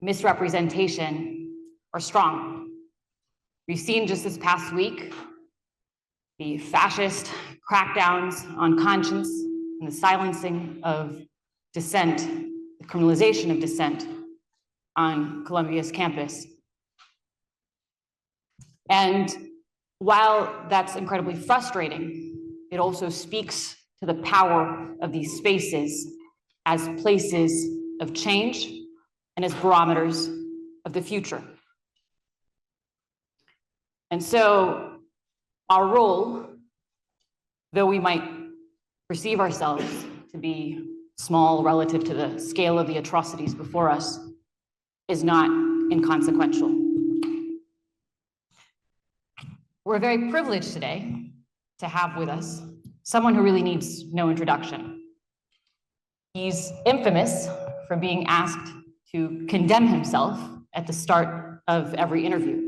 misrepresentation are strong. We've seen just this past week the fascist crackdowns on conscience and the silencing of dissent, the criminalization of dissent on Columbia's campus. And while that's incredibly frustrating, it also speaks to the power of these spaces as places of change and as barometers of the future. And so our role, though we might perceive ourselves to be small relative to the scale of the atrocities before us, is not inconsequential. We're very privileged today to have with us someone who really needs no introduction. He's infamous for being asked to condemn himself at the start of every interview.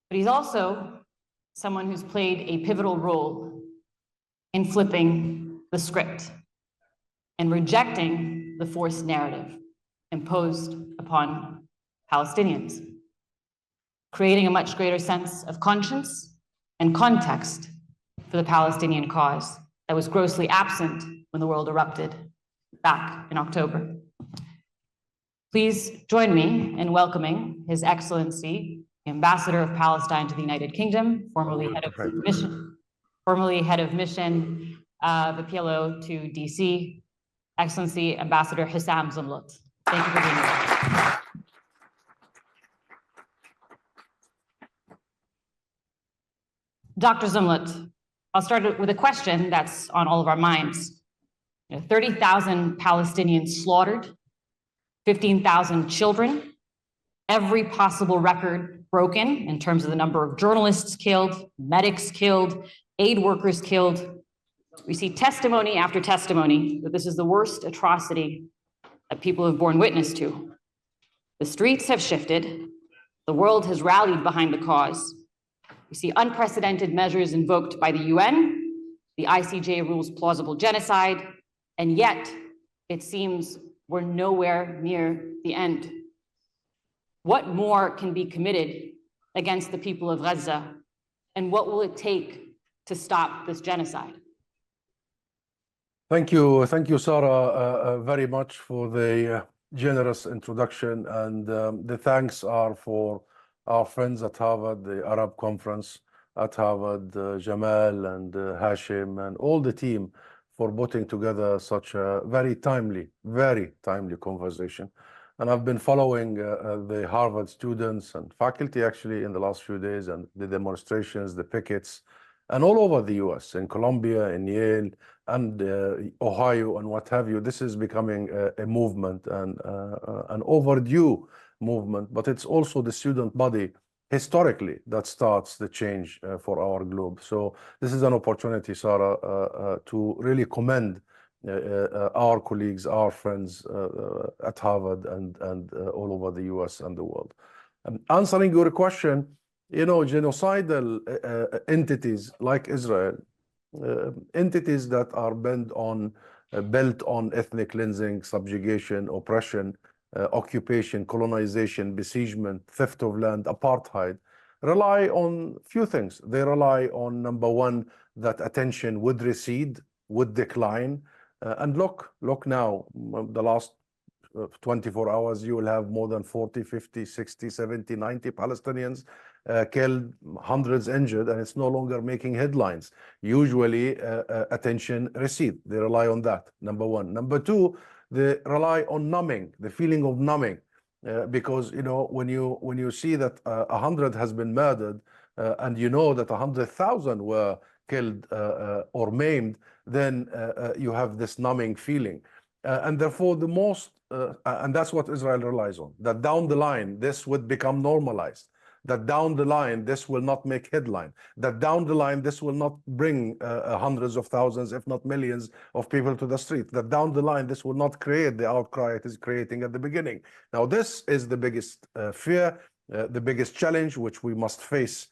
But he's also someone who's played a pivotal role in flipping the script and rejecting the forced narrative imposed upon Palestinians, creating a much greater sense of conscience and context for the Palestinian cause that was grossly absent when the world erupted back in October. Please join me in welcoming His Excellency, the Ambassador of Palestine to the United Kingdom, formerly head of mission, the PLO to DC, Excellency Ambassador Husam Zomlot. Thank you for being here. Dr. Zomlot, I'll start with a question that's on all of our minds. 30,000 Palestinians slaughtered, 15,000 children, every possible record broken in terms of the number of journalists killed, medics killed, aid workers killed. We see testimony after testimony that this is the worst atrocity that people have borne witness to. The streets have shifted. The world has rallied behind the cause. We see unprecedented measures invoked by the UN. The ICJ rules plausible genocide, and yet it seems we're nowhere near the end. What more can be committed against the people of Gaza, and what will it take to stop this genocide? Thank you, Sarah, very much for the generous introduction, and the thanks are for our friends at Harvard, the Arab Conference at Harvard, Jamal and Hashim, and all the team for putting together such a very timely conversation. And I've been following the Harvard students and faculty actually in the last few days, and the demonstrations, the pickets, and all over the US, in Columbia, in Yale, and Ohio, and what have you. This is becoming a movement, and an overdue movement, but it's also the student body historically that starts the change for our globe. So this is an opportunity, Sarah, to really commend our colleagues, our friends at Harvard and all over the US and the world. Answering your question, genocidal entities like Israel, entities that are built on ethnic cleansing, subjugation, oppression, occupation, colonization, besiegement, theft of land, apartheid, rely on few things. They rely on, number one, that attention would recede, would decline. And look now, the last 24 hours, you will have more than 40, 50, 60, 70, 90 Palestinians killed, hundreds injured, and it's no longer making headlines. Usually, attention recede. They rely on that, number one. Number two, they rely on numbing, the feeling of numbing, because when you see that 100 has been murdered, and that 100,000 were killed or maimed, then you have this numbing feeling, and therefore and that's what Israel relies on. That down the line this would become normalized. That down the line, this will not make headline. That down the line, this will not bring hundreds of thousands, if not millions, of people to the street. That down the line, this will not create the outcry it is creating at the beginning. Now, this is the biggest fear, the biggest challenge, which we must face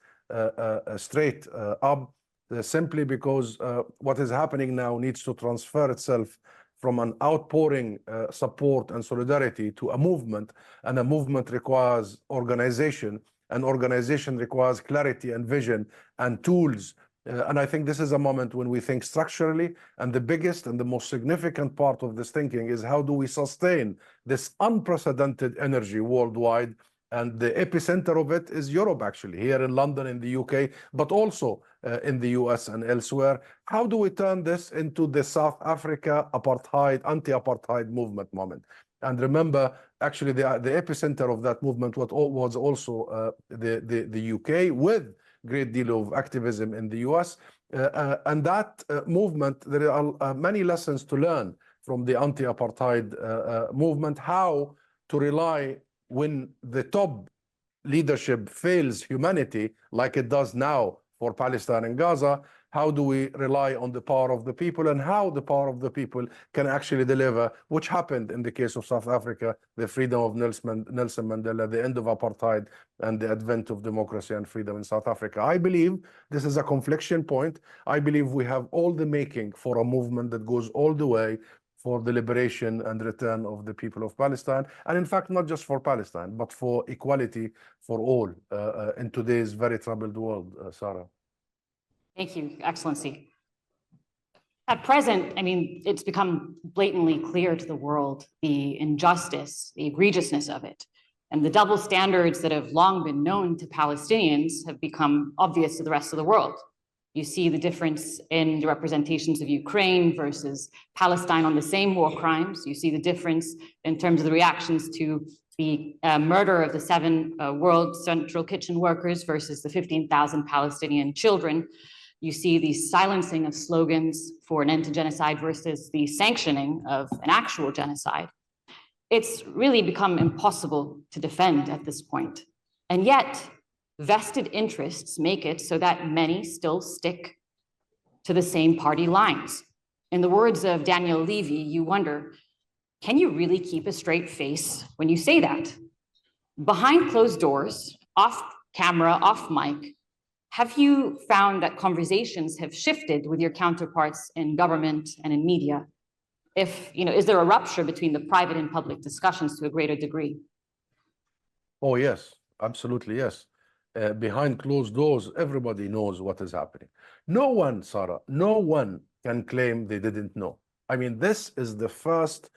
straight up, simply because what is happening now needs to transfer itself from an outpouring support and solidarity to a movement, and a movement requires organization, and organization requires clarity and vision and tools. And I think this is a moment when we think structurally, and the biggest and the most significant part of this thinking is how do we sustain this unprecedented energy worldwide. And the epicenter of it is Europe, actually, here in London, in the UK, but also in the US and elsewhere. How do we turn this into the South Africa apartheid, anti-apartheid movement moment? And remember, actually, the epicenter of that movement was also the UK, with great deal of activism in the US. And that movement, there are many lessons to learn from the anti-apartheid movement, how to rely when the top leadership fails humanity, like it does now for Palestine and Gaza. How do we rely on the power of the people, and how the power of the people can actually deliver, which happened in the case of South Africa, the freedom of Nelson Mandela, the end of apartheid, and the advent of democracy and freedom in South Africa. I believe this is a confliction point. I believe we have all the making for a movement that goes all the way for the liberation and return of the people of Palestine. And in fact, not just for Palestine, but for equality for all in today's very troubled world, Sarah. Thank you, Excellency. At present, I mean, it's become blatantly clear to the world the injustice, the egregiousness of it, and the double standards that have long been known to Palestinians have become obvious to the rest of the world. You see the difference in the representations of Ukraine versus Palestine on the same war crimes. You see the difference in terms of the reactions to the murder of the 7 World Central Kitchen workers versus the 15,000 Palestinian children. You see the silencing of slogans for an end to genocide versus the sanctioning of an actual genocide. It's really become impossible to defend at this point. And yet, vested interests make it so that many still stick to the same party lines. In the words of Daniel Levy, you wonder, can you really keep a straight face when you say that? Behind closed doors, off camera, off mic, have you found that conversations have shifted with your counterparts in government and in media? Is there a rupture between the private and public discussions to a greater degree? Oh, yes, absolutely, yes. Behind closed doors, everybody knows what is happening. No one, Sarah, no one can claim they didn't know. I mean, this is the first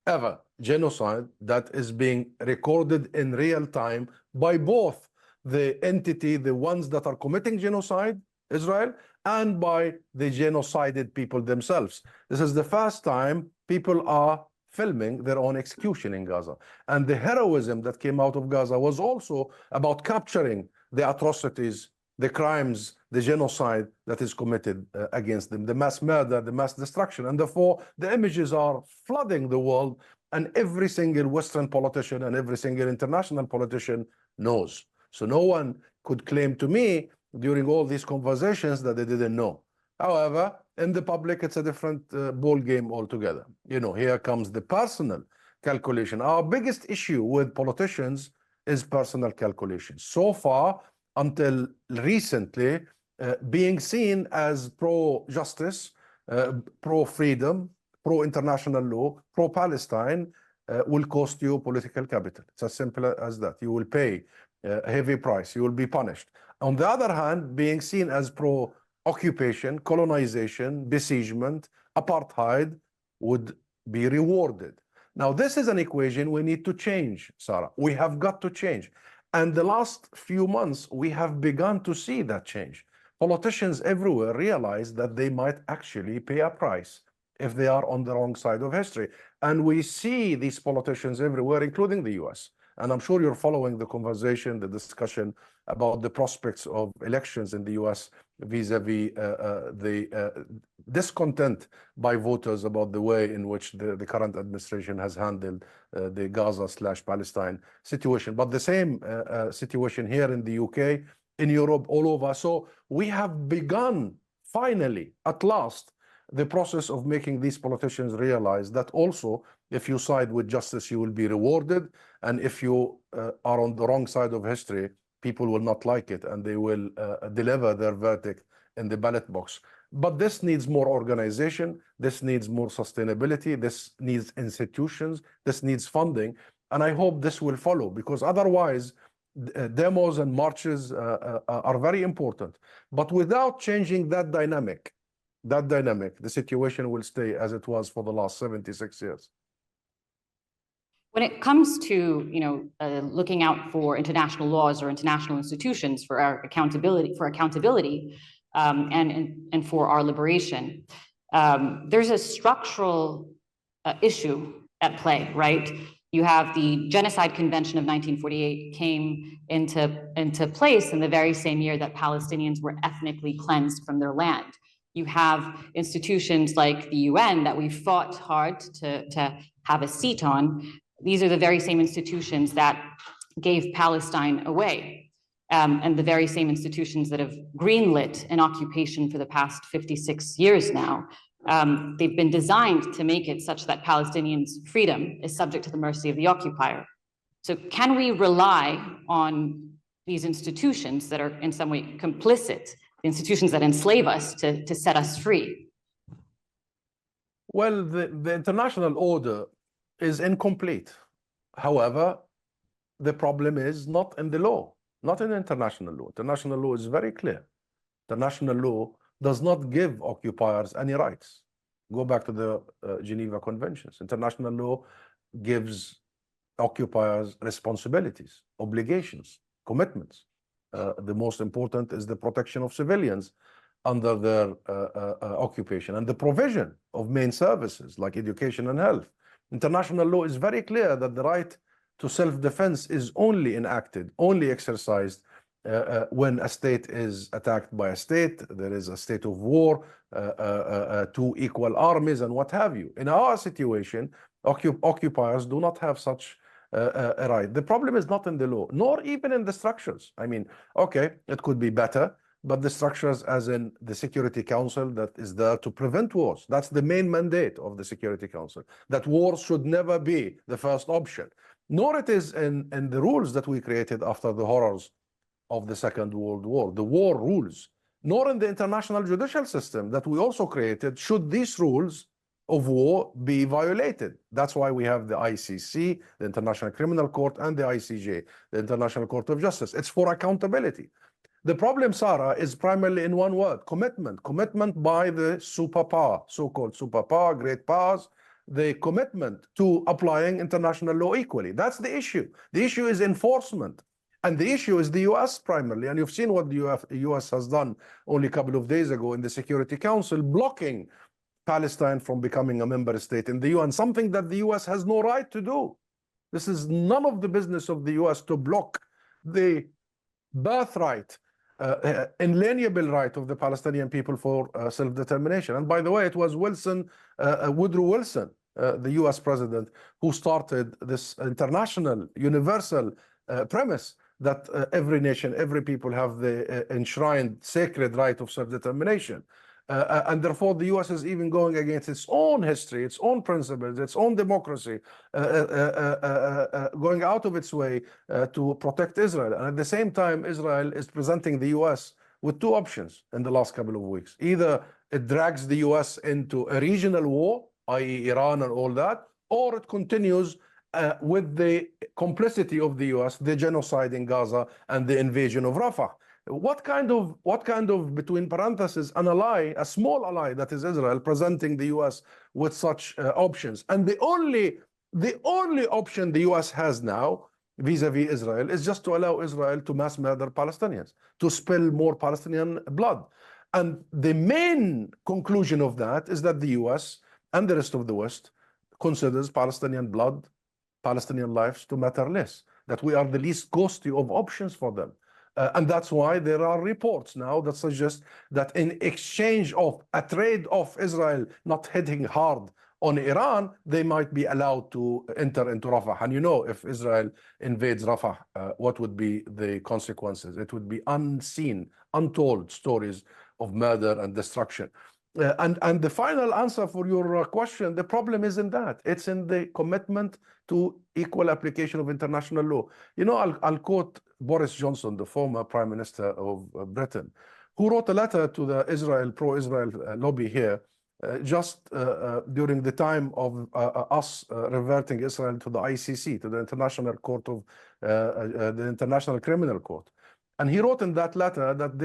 ever genocide that is being recorded in real time by both the entity, the ones that are committing genocide, Israel, and by the genocided people themselves. This is the first time people are filming their own execution in Gaza. And the heroism that came out of Gaza was also about capturing the atrocities, the crimes, the genocide that is committed against them, the mass murder, the mass destruction. And therefore, the images are flooding the world, and every single Western politician and every single international politician knows. So no one could claim to me during all these conversations that they didn't know. However, in the public, it's a different ball game altogether. Here comes the personal calculation. Our biggest issue with politicians is personal calculation. So far, until recently, being seen as pro-justice, pro-freedom, pro-international law, pro-Palestine will cost you political capital. It's as simple as that. You will pay a heavy price. You will be punished. On the other hand, being seen as pro-occupation, colonization, besiegement, apartheid would be rewarded. Now, this is an equation we need to change, Sarah. We have got to change. And the last few months, we have begun to see that change. Politicians everywhere realize that they might actually pay a price if they are on the wrong side of history. And we see these politicians everywhere, including the US. And I'm sure you're following the conversation, the discussion about the prospects of elections in the US vis-a-vis the discontent by voters about the way in which the current administration has handled the Gaza/Palestine situation. But the same situation here in the UK, in Europe, all over. So we have begun, finally, at last, the process of making these politicians realize that also, if you side with justice, you will be rewarded. And if you are on the wrong side of history, people will not like it, and they will deliver their verdict in the ballot box. But this needs more organization, this needs more sustainability, this needs institutions, this needs funding. And I hope this will follow, because otherwise, demos and marches are very important. But without changing that dynamic, the situation will stay as it was for the last 76 years. When it comes to, looking out for international laws or international institutions for our accountability, and for our liberation, there's a structural issue at play, right? You have the Genocide Convention of 1948 came into place in the very same year that Palestinians were ethnically cleansed from their land. You have institutions like the UN that we fought hard to have a seat on. These are the very same institutions that gave Palestine away, and the very same institutions that have greenlit an occupation for the past 56 years now. They've been designed to make it such that Palestinians' freedom is subject to the mercy of the occupier. So can we rely on these institutions that are in some way complicit, the institutions that enslave us, to set us free? Well, the international order is incomplete. However, the problem is not in the law, not in international law. International law is very clear. International law does not give occupiers any rights. Go back to the Geneva Conventions. International law gives occupiers responsibilities, obligations, commitments. The most important is the protection of civilians under their occupation, and the provision of main services like education and health. International law is very clear that the right to self-defense is only enacted, only exercised when a state is attacked by a state, there is a state of war, two equal armies, and what have you. In our situation, occupiers do not have such a right. The problem is not in the law, nor even in the structures. I mean, okay, it could be better, but the structures, as in the Security Council that is there to prevent wars, that's the main mandate of the Security Council, that wars should never be the first option. Nor it is in the rules that we created after the horrors of the Second World War, the war rules, nor in the international judicial system that we also created should these rules of war be violated. That's why we have the ICC, the International Criminal Court, and the ICJ, the International Court of Justice. It's for accountability. The problem, Sarah, is primarily in one word: commitment. Commitment by the superpower, so-called superpower, great powers, the commitment to applying international law equally. That's the issue. The issue is enforcement. And the issue is the US primarily. And you've seen what the US has done only a couple of days ago in the Security Council, blocking Palestine from becoming a member state in the UN, something that the US has no right to do. This is none of the business of the US to block the birthright, inalienable right of the Palestinian people for self-determination. And by the way, it was Woodrow Wilson, the US president, who started this international, universal premise that every nation, every people have the enshrined sacred right of self-determination. And therefore, the US is even going against its own history, its own principles, its own democracy, going out of its way to protect Israel. And at the same time, Israel is presenting the US with two options in the last couple of weeks. Either it drags the US into a regional war, i.e. Iran and all that, or it continues with the complicity of the US, the genocide in Gaza and the invasion of Rafah. What kind of, between parentheses, an ally, a small ally that is Israel, presenting the US with such options? And the only option the US has now vis-a-vis Israel is just to allow Israel to mass murder Palestinians, to spill more Palestinian blood. And the main conclusion of that is that the US and the rest of the West considers Palestinian blood, Palestinian lives to matter less, that we are the least costly of options for them. And that's why there are reports now that suggest that in exchange of a trade of Israel not hitting hard on Iran, they might be allowed to enter into Rafah. And you know, if Israel invades Rafah, what would be the consequences? It would be unseen, untold stories of murder and destruction. And the final answer for your question, the problem isn't that. It's in the commitment to equal application of international law. You know, I'll quote Boris Johnson, the former Prime Minister of Britain, who wrote a letter to the pro-Israel lobby here just during the time of us reverting Israel to the ICC, to the International Court of the International Criminal Court. And he wrote in that letter that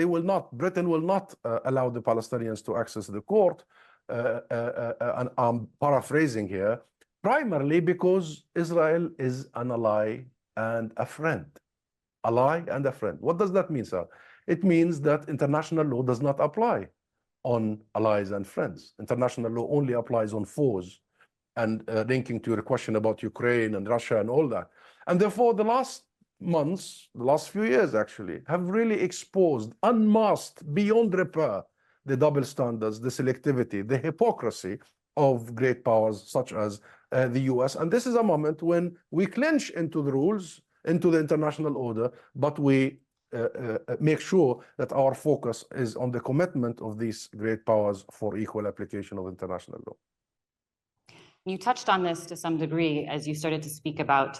Britain will not allow the Palestinians to access the court, and I'm paraphrasing here, primarily because Israel is an ally and a friend. Ally and a friend. What does that mean, sir? It means that international law does not apply on allies and friends. International law only applies on foes, and linking to your question about Ukraine and Russia and all that. And therefore, the last months, the last few years actually, have really exposed, unmasked beyond repair, the double standards, the selectivity, the hypocrisy of great powers such as the US. And this is a moment when we clinch into the rules, into the international order, but we make sure that our focus is on the commitment of these great powers for equal application of international law. You touched on this to some degree as you started to speak about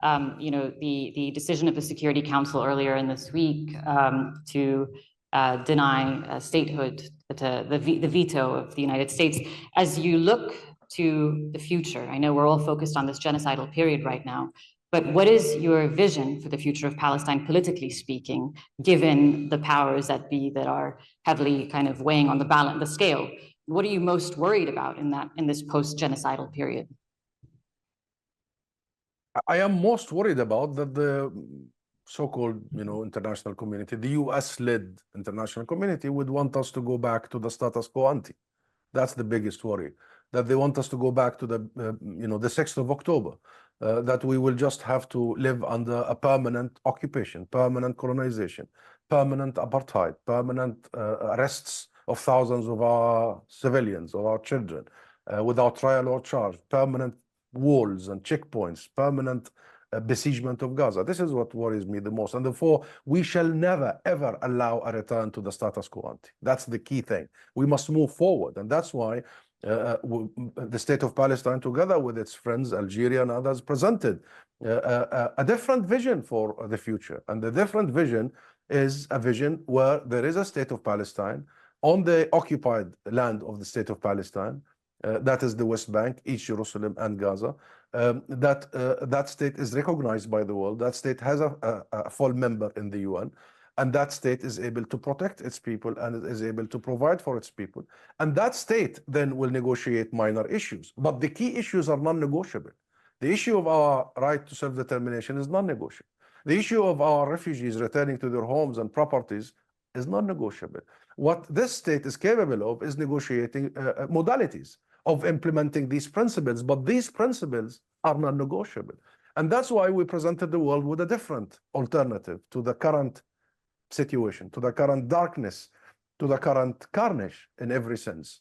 the decision of the Security Council earlier in this week to deny statehood to the veto of the United States. As you look to the future, I know we're all focused on this genocidal period right now, but what is your vision for the future of Palestine, politically speaking, given the powers that be that are heavily kind of weighing on the scale? What are you most worried about in this post-genocidal period? I am most worried about that the so-called, international community, the US-led international community, would want us to go back to the status quo ante. That's the biggest worry. That they want us to go back to the, the 6th of October. That we will just have to live under a permanent occupation, permanent colonization, permanent apartheid, permanent arrests of thousands of our civilians, of our children, without trial or charge, permanent walls and checkpoints, permanent besiegement of Gaza. This is what worries me the most. And therefore, we shall never, ever allow a return to the status quo ante. That's the key thing. We must move forward. And that's why the state of Palestine, together with its friends, Algeria and others, presented a different vision for the future. And the different vision is a vision where there is a state of Palestine on the occupied land of the state of Palestine, that is the West Bank, East Jerusalem and Gaza. That state is recognized by the world. That state has a full member in the UN. And that state is able to protect its people and is able to provide for its people. And that state then will negotiate minor issues. But the key issues are non-negotiable. The issue of our right to self-determination is non-negotiable. The issue of our refugees returning to their homes and properties is non-negotiable. What this state is capable of is negotiating modalities of implementing these principles. But these principles are non-negotiable. And that's why we presented the world with a different alternative to the current situation, to the current darkness, to the current carnage in every sense.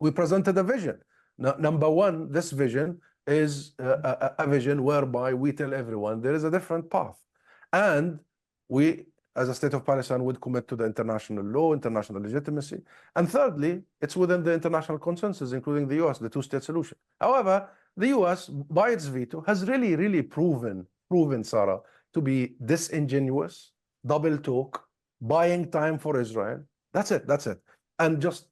We presented a vision. Number one, this vision is a vision whereby we tell everyone there is a different path. And we, as a state of Palestine, would commit to the international law, international legitimacy. And thirdly, it's within the international consensus, including the US, the two-state solution. However, the US, by its veto, has really proven, Sarah, to be disingenuous, double talk, buying time for Israel. That's it. And just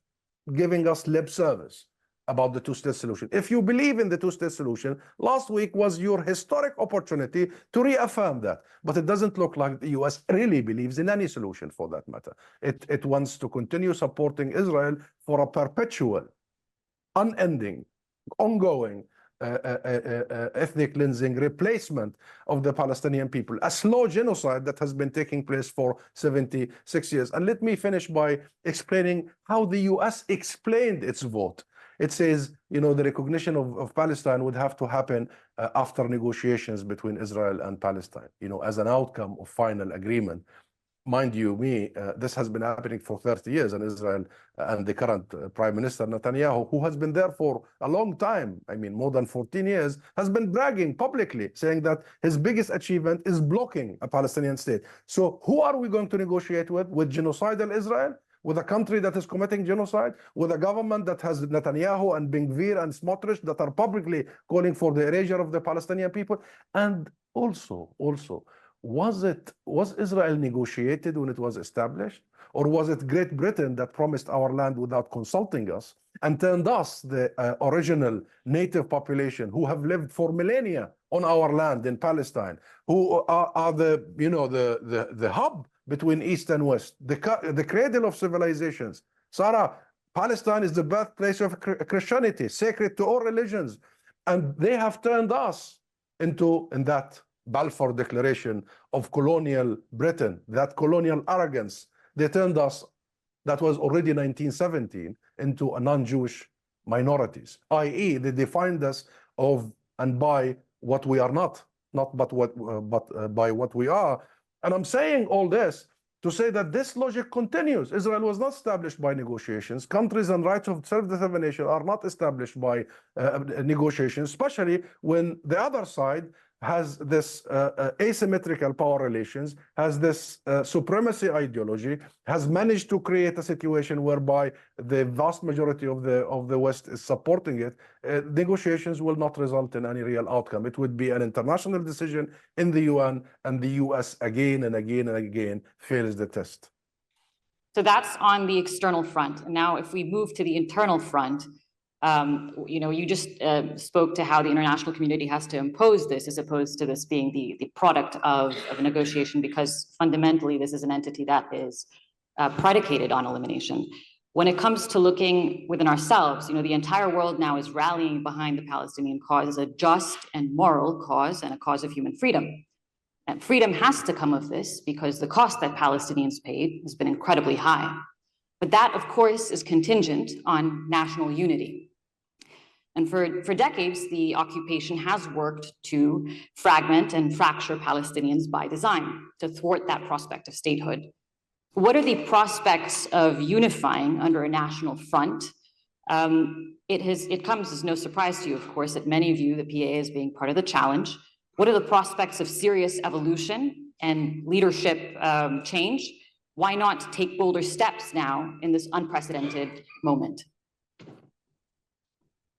giving us lip service about the two-state solution. If you believe in the two-state solution, last week was your historic opportunity to reaffirm that. But it doesn't look like the US really believes in any solution for that matter. It wants to continue supporting Israel for a perpetual, unending, ongoing ethnic cleansing, replacement of the Palestinian people, a slow genocide that has been taking place for 76 years. And let me finish by explaining how the US explained its vote. It says, the recognition of Palestine would have to happen after negotiations between Israel and Palestine, as an outcome of final agreement. Mind you, this has been happening for 30 years in Israel, and the current Prime Minister Netanyahu, who has been there for a long time, more than 14 years, has been bragging publicly, saying that his biggest achievement is blocking a Palestinian state. So who are we going to negotiate with? With genocidal Israel? With a country that is committing genocide? With a government that has Netanyahu and Ben Gvir and Smotrich that are publicly calling for the erasure of the Palestinian people? And also, was Israel negotiated when it was established? Or was it Great Britain that promised our land without consulting us and turned us, the original native population who have lived for millennia on our land in Palestine, who are the, you know, the hub between East and West, the cradle of civilizations. Sarah, Palestine is the birthplace of Christianity, sacred to all religions. And they have turned us into, in that Balfour Declaration of colonial Britain, that colonial arrogance, they turned us, that was already 1917, into a non-Jewish minorities, i.e. they defined us of and by what we are not but by what we are. And I'm saying all this to say that this logic continues. Israel was not established by negotiations. Countries and rights of self-determination are not established by negotiations, especially when the other side has this asymmetrical power relations, has this supremacy ideology, has managed to create a situation whereby the vast majority of the West is supporting it. Negotiations will not result in any real outcome. It would be an international decision in the UN, and the US again and again and again fails the test. So that's on the external front. And now if we move to the internal front, you know, you just spoke to how the international community has to impose this as opposed to this being the product of a negotiation, because fundamentally this is an entity that is predicated on elimination. When it comes to looking within ourselves, you know, the entire world now is rallying behind the Palestinian cause as a just and moral cause and a cause of human freedom. And freedom has to come of this because the cost that Palestinians paid has been incredibly high. But that, of course, is contingent on national unity. And for decades, the occupation has worked to fragment and fracture Palestinians by design, to thwart that prospect of statehood. What are the prospects of unifying under a national front? It comes as no surprise to you, of course, that many view the PA as being part of the challenge. What are the prospects of serious evolution and leadership change? Why not take bolder steps now in this unprecedented moment?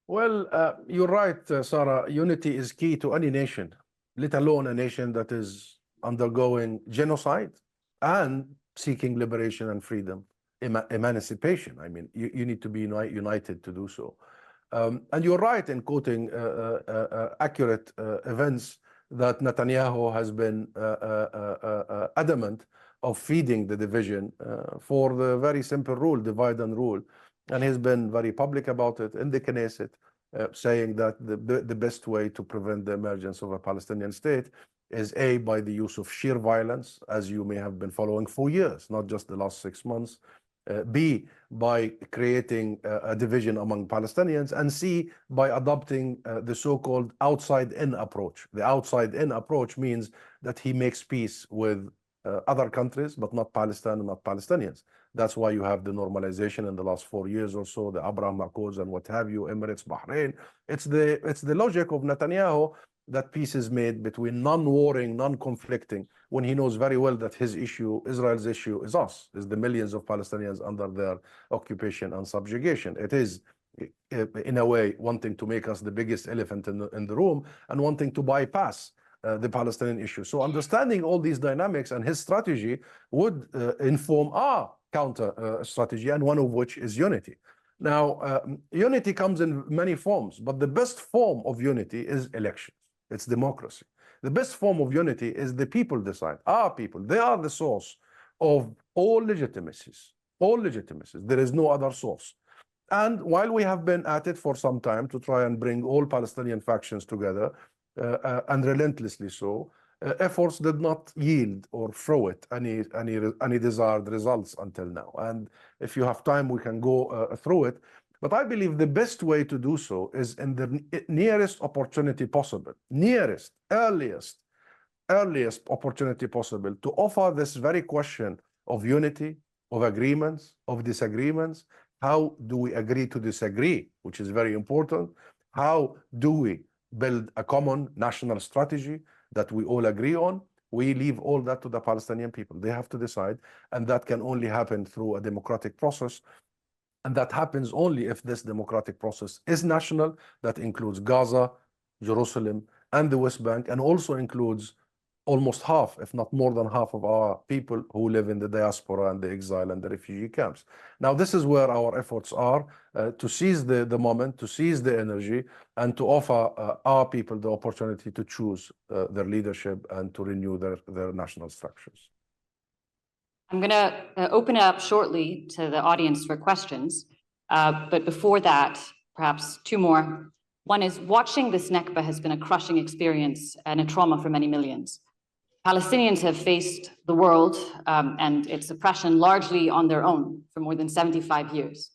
Well, you're right, Sarah. Unity is key to any nation, let alone a nation that is undergoing genocide and seeking liberation and freedom, emancipation. I mean, you need to be united to do so. And you're right in quoting accurate events that Netanyahu has been adamant of feeding the division for the very simple rule, divide and rule. And he's been very public about it in the Knesset, saying that the best way to prevent the emergence of a Palestinian state is A, by the use of sheer violence, as you may have been following for years, not just the last 6 months. B, by creating a division among Palestinians, and C, by adopting the so-called outside-in approach. The outside-in approach means that he makes peace with other countries, but not Palestine and not Palestinians. That's why you have the normalization in the last 4 years or so, the Abraham Accords and what have you, Emirates, Bahrain. It's the logic of Netanyahu that peace is made between non-warring, non-conflicting, when he knows very well that his issue, Israel's issue, is us, is the millions of Palestinians under their occupation and subjugation. It is, in a way, wanting to make us the biggest elephant in the room and wanting to bypass the Palestinian issue. So understanding all these dynamics and his strategy would inform our counter strategy, and one of which is unity. Now, unity comes in many forms, but the best form of unity is elections. It's democracy. The best form of unity is the people decide. Our people, they are the source of all legitimacies. All legitimacies. There is no other source. And while we have been at it for some time to try and bring all Palestinian factions together, and relentlessly so, efforts did not yield or throw it any desired results until now. And if you have time, we can go through it. But I believe the best way to do so is in the nearest opportunity possible, earliest opportunity possible, to offer this very question of unity, of agreements, of disagreements. How do we agree to disagree, which is very important? How do we build a common national strategy that we all agree on? We leave all that to the Palestinian people. They have to decide, and that can only happen through a democratic process. And that happens only if this democratic process is national, that includes Gaza, Jerusalem, and the West Bank, and also includes almost half, if not more than half of our people who live in the diaspora and the exile and the refugee camps. Now, this is where our efforts are to seize the moment, to seize the energy, and to offer our people the opportunity to choose their leadership and to renew their national structures. I'm going to open it up shortly to the audience for questions. But before that, perhaps two more. One is, watching this Nakba has been a crushing experience and a trauma for many millions. Palestinians have faced the world and its oppression largely on their own for more than 75 years.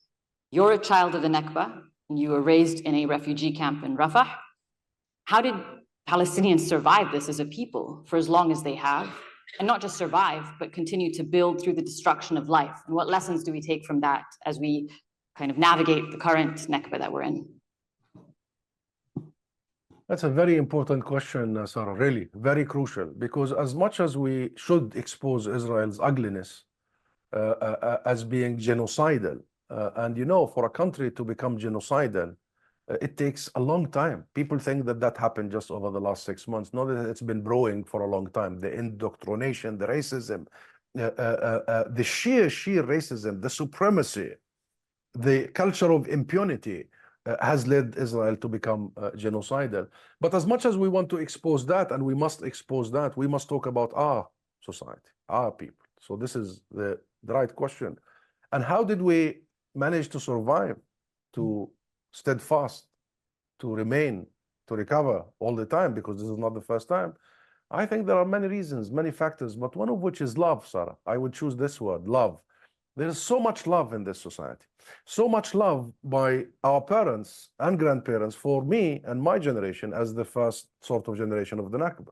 You're a child of the Nakba, and you were raised in a refugee camp in Rafah. How did Palestinians survive this as a people for as long as they have? And not just survive, but continue to build through the destruction of life? And what lessons do we take from that as we kind of navigate the current Nakba that we're in? That's a very important question, Sarah, really, very crucial, because as much as we should expose Israel's ugliness as being genocidal, and you know, for a country to become genocidal, it takes a long time. People think that that happened just over the last 6 months. No, that it's been brewing for a long time. The indoctrination, the racism, the sheer racism, the supremacy, the culture of impunity has led Israel to become genocidal. But as much as we want to expose that, and we must expose that, we must talk about our society, our people. So this is the right question. And how did we manage to survive, to steadfast, to remain, to recover all the time? Because this is not the first time. I think there are many reasons, many factors, but one of which is love, Sarah. I would choose this word, love. There is so much love in this society, so much love by our parents and grandparents for me and my generation as the first sort of generation of the Nakba.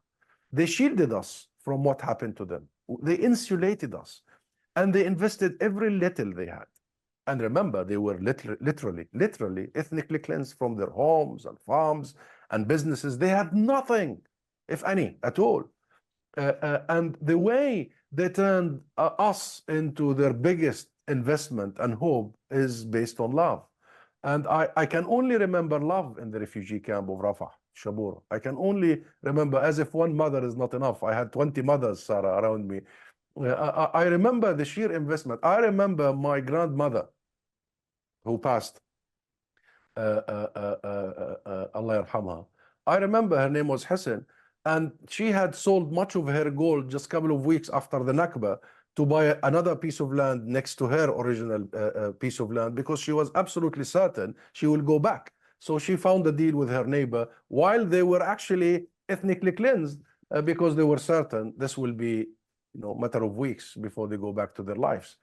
They shielded us from what happened to them. They insulated us, and they invested every little they had. And remember, they were literally ethnically cleansed from their homes and farms and businesses. They had nothing, if any, at all. And the way they turned us into their biggest investment and hope is based on love. And I can only remember love in the refugee camp of Rafah, Shabur. I can only remember, as if one mother is not enough. I had 20 mothers, Sarah, around me. I remember the sheer investment. I remember my grandmother who passed, Allah yarhamha. I remember her name was Husam, and she had sold much of her gold just a couple of weeks after the Nakba to buy another piece of land next to her original piece of land, because she was absolutely certain she will go back. So she found a deal with her neighbor while they were actually ethnically cleansed, because they were certain this will be, you know, matter of weeks before they go back to their lives.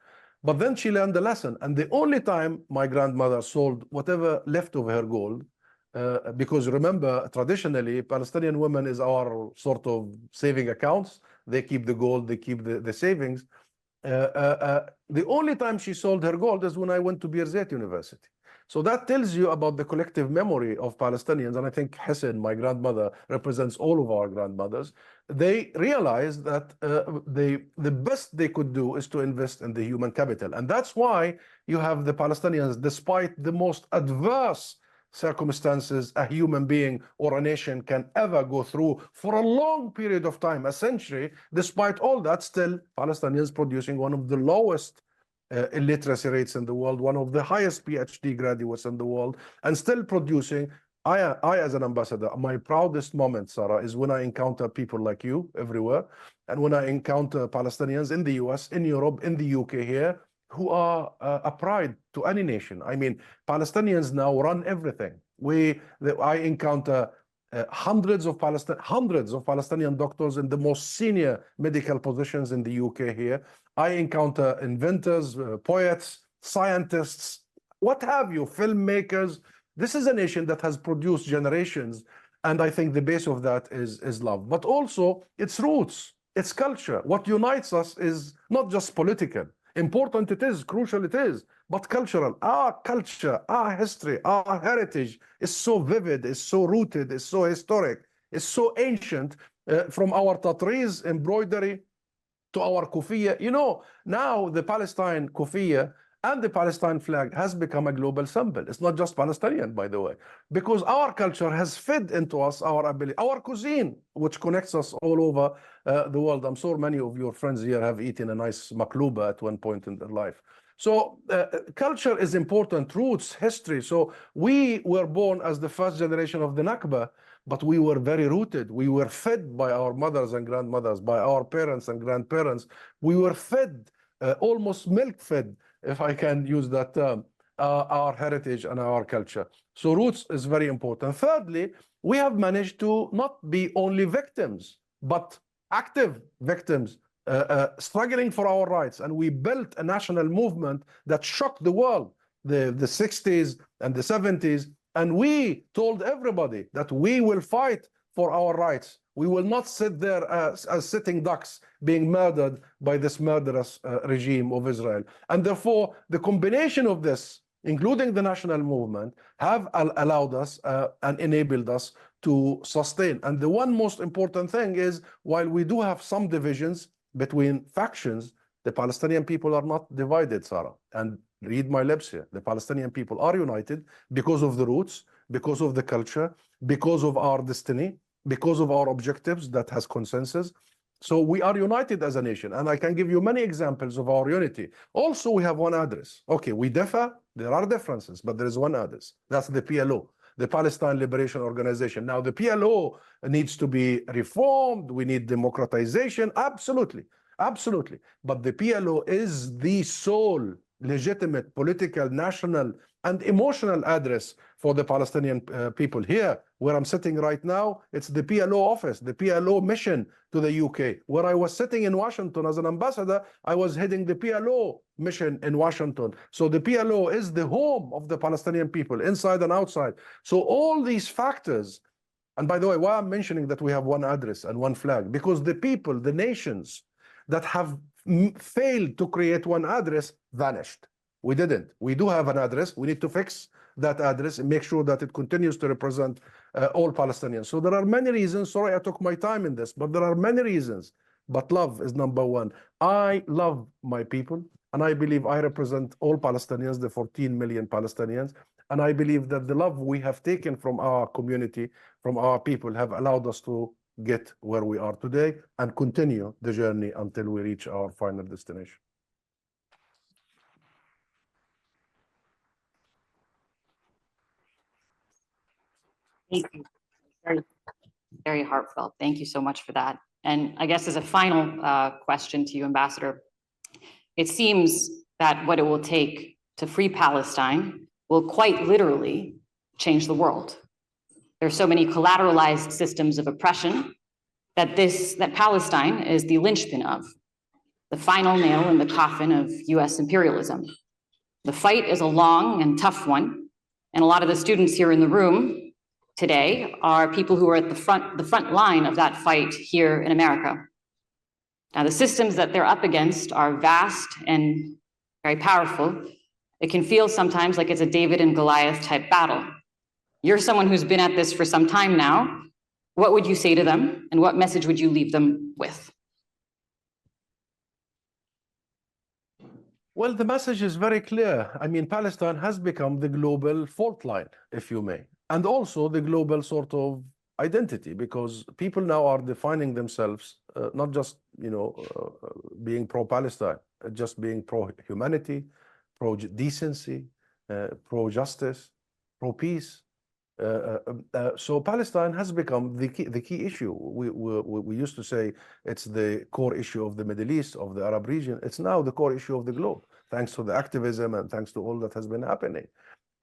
But then she learned the lesson, and the only time my grandmother sold whatever left of her gold, because remember, traditionally, Palestinian women is our sort of saving accounts. They keep the gold, they keep the savings. The only time she sold her gold is when I went to Birzeit University. So that tells you about the collective memory of Palestinians. And I think Hussein, my grandmother, represents all of our grandmothers. They realized that the best they could do is to invest in the human capital. And that's why you have the Palestinians, despite the most adverse circumstances a human being or a nation can ever go through for a long period of time, a century, despite all that, still Palestinians producing one of the lowest illiteracy rates in the world, one of the highest PhD graduates in the world, and still producing. I as an ambassador, my proudest moment, Sarah, is when I encounter people like you everywhere, and when I encounter Palestinians in the US, in Europe, in the UK here, who are a pride to any nation. I mean, Palestinians now run everything. I encounter hundreds of Palestinian doctors in the most senior medical positions in the UK here. I encounter inventors, poets, scientists, what have you, filmmakers. This is a nation that has produced generations, and I think the base of that is love, but also its roots, its culture. What unites us is not just political. Important it is, crucial it is, but cultural. Our culture, our history, our heritage is so vivid, is so rooted, is so historic, is so ancient, from our tatreez embroidery to our kufiya. You know, now the Palestine kufiya And the Palestine flag has become a global symbol. It's not just Palestinian, by the way, because our culture has fed into us our ability, our cuisine, which connects us all over the world. I'm sure many of your friends here have eaten a nice makluba at one point in their life. So culture is important, roots, history. So we were born as the first generation of the Nakba, but we were very rooted. We were fed by our mothers and grandmothers, by our parents and grandparents. We were fed, almost milk-fed, if I can use that term, our heritage and our culture. So roots is very important. Thirdly, we have managed to not be only victims, but active victims, struggling for our rights. And we built a national movement that shocked the world, the 60s and the 70s. And we told everybody that we will fight for our rights. We will not sit there as sitting ducks being murdered by this murderous regime of Israel. And therefore, the combination of this, including the national movement, have allowed us and enabled us to sustain. And the one most important thing is, while we do have some divisions between factions, the Palestinian people are not divided, Sarah. And read my lips here. The Palestinian people are united because of the roots, because of the culture, because of our destiny, because of our objectives that has consensus. So we are united as a nation. And I can give you many examples of our unity. Also, we have one address. Okay, we differ. There are differences, but there is one address. That's the PLO, the Palestine Liberation Organization. Now, the PLO needs to be reformed. We need democratization. Absolutely. Absolutely. But the PLO is the sole legitimate political, national, and emotional address for the Palestinian people. Here, where I'm sitting right now, it's the PLO office, the PLO mission to the UK. Where I was sitting in Washington as an ambassador, I was heading the PLO mission in Washington. So the PLO is the home of the Palestinian people, inside and outside. So all these factors, and by the way, why I'm mentioning that we have one address and one flag, because the people, the nations that have failed to create one address vanished. We didn't. We do have an address. We need to fix that address and make sure that it continues to represent all Palestinians. So there are many reasons. Sorry, I took my time in this, but there are many reasons. But love is number one. I love my people, and I believe I represent all Palestinians, the 14 million Palestinians. And I believe that the love we have taken from our community, from our people, have allowed us to get where we are today and continue the journey until we reach our final destination. Thank you. Very, very heartfelt. Thank you so much for that. And I guess as a final question to you, Ambassador, it seems that what it will take to free Palestine will quite literally change the world. There are so many collateralized systems of oppression that Palestine is the linchpin of, the final nail in the coffin of US imperialism. The fight is a long and tough one, and a lot of the students here in the room today are people who are at the front line of that fight here in America. Now, the systems that they're up against are vast and very powerful. It can feel sometimes like it's a David and Goliath type battle. You're someone who's been at this for some time now. What would you say to them, and what message would you leave them with? Well, the message is very clear. I mean, Palestine has become the global fault line, if you may, and also the global sort of identity, because people now are defining themselves not just, being pro-Palestine, just being pro-humanity, pro-decency, pro-justice, pro-peace. So Palestine has become the key issue. We used to say it's the core issue of the Middle East, of the Arab region. It's now the core issue of the globe, thanks to the activism and thanks to all that has been happening.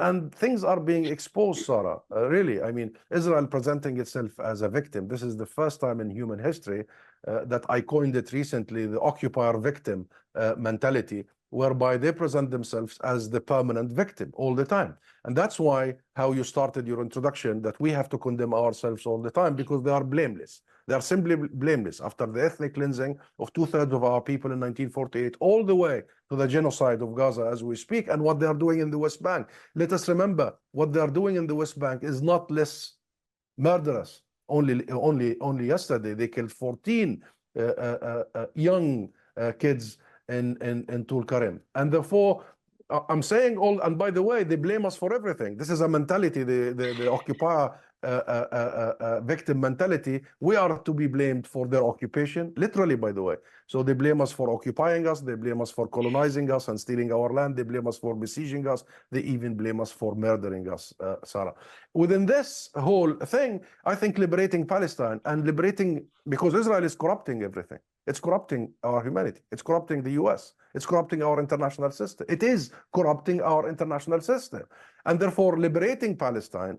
And things are being exposed, Sarah. Really, I mean, Israel presenting itself as a victim. This is the first time in human history that I coined it recently, the occupier victim mentality, whereby they present themselves as the permanent victim all the time. And that's why how you started your introduction, that we have to condemn ourselves all the time, because they are blameless. They are simply blameless. After the ethnic cleansing of 2/3 of our people in 1948, all the way to the genocide of Gaza as we speak, and what they are doing in the West Bank. Let us remember, what they are doing in the West Bank is not less murderous. Only yesterday, they killed 14 young kids in Tul Karim. And therefore, I'm saying all, and by the way, they blame us for everything. This is a mentality, the occupier victim mentality. We are to be blamed for their occupation, literally, by the way. So they blame us for occupying us, they blame us for colonizing us and stealing our land, they blame us for besieging us, they even blame us for murdering us, Sarah. Within this whole thing, I think liberating Palestine and liberating, because Israel is corrupting everything. It's corrupting our humanity. It's corrupting the US. It's corrupting our international system. It is corrupting our international system. And therefore, liberating Palestine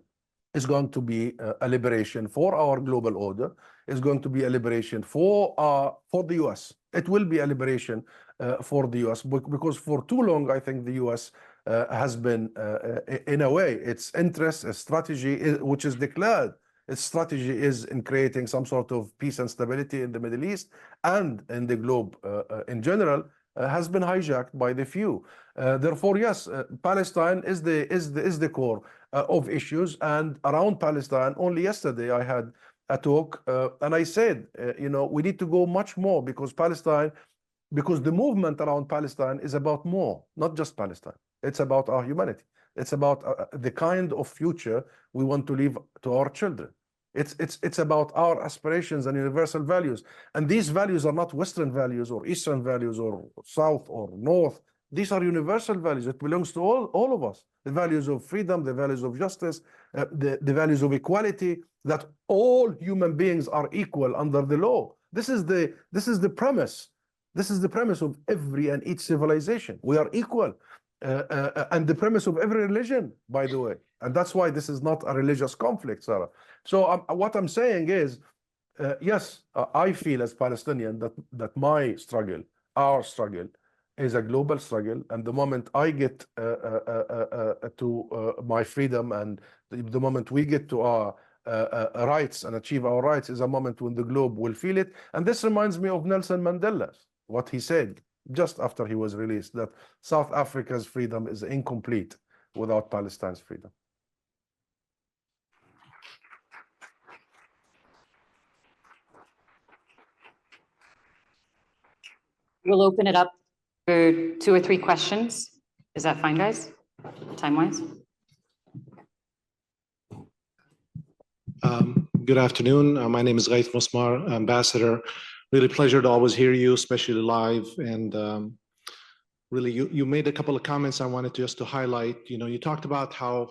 is going to be a liberation for our global order. It's going to be a liberation for the US. It will be a liberation for the US, because for too long, I think the US has been, in a way, its interest, its strategy, which is declared, its strategy is in creating some sort of peace and stability in the Middle East and in the globe in general, has been hijacked by the few. Therefore, yes, Palestine is the core of issues. And around Palestine, only yesterday I had a talk, and I said, we need to go much more, because the movement around Palestine is about more, not just Palestine. It's about our humanity. It's about the kind of future we want to leave to our children. It's about our aspirations and universal values. And these values are not Western values or Eastern values or South or North. These are universal values. It belongs to all of us. The values of freedom, the values of justice, the values of equality, that all human beings are equal under the law. This is the premise. This is the premise of every and each civilization. We are equal. And the premise of every religion, by the way. And that's why this is not a religious conflict, Sarah. So what I'm saying is, yes, I feel as Palestinian that my struggle, our struggle, is a global struggle. And the moment I get to my freedom, and the moment we get to our rights and achieve our rights, is a moment when the globe will feel it. And this reminds me of Nelson Mandela, what he said just after he was released, that South Africa's freedom is incomplete without Palestine's freedom. We'll open it up for 2 or 3 questions. Is that fine, guys? Time-wise? Good afternoon. My name is Ghaith Musmar, Ambassador. Really pleasure to always hear you, especially live. And really, you made a couple of comments I wanted just to highlight. You talked about how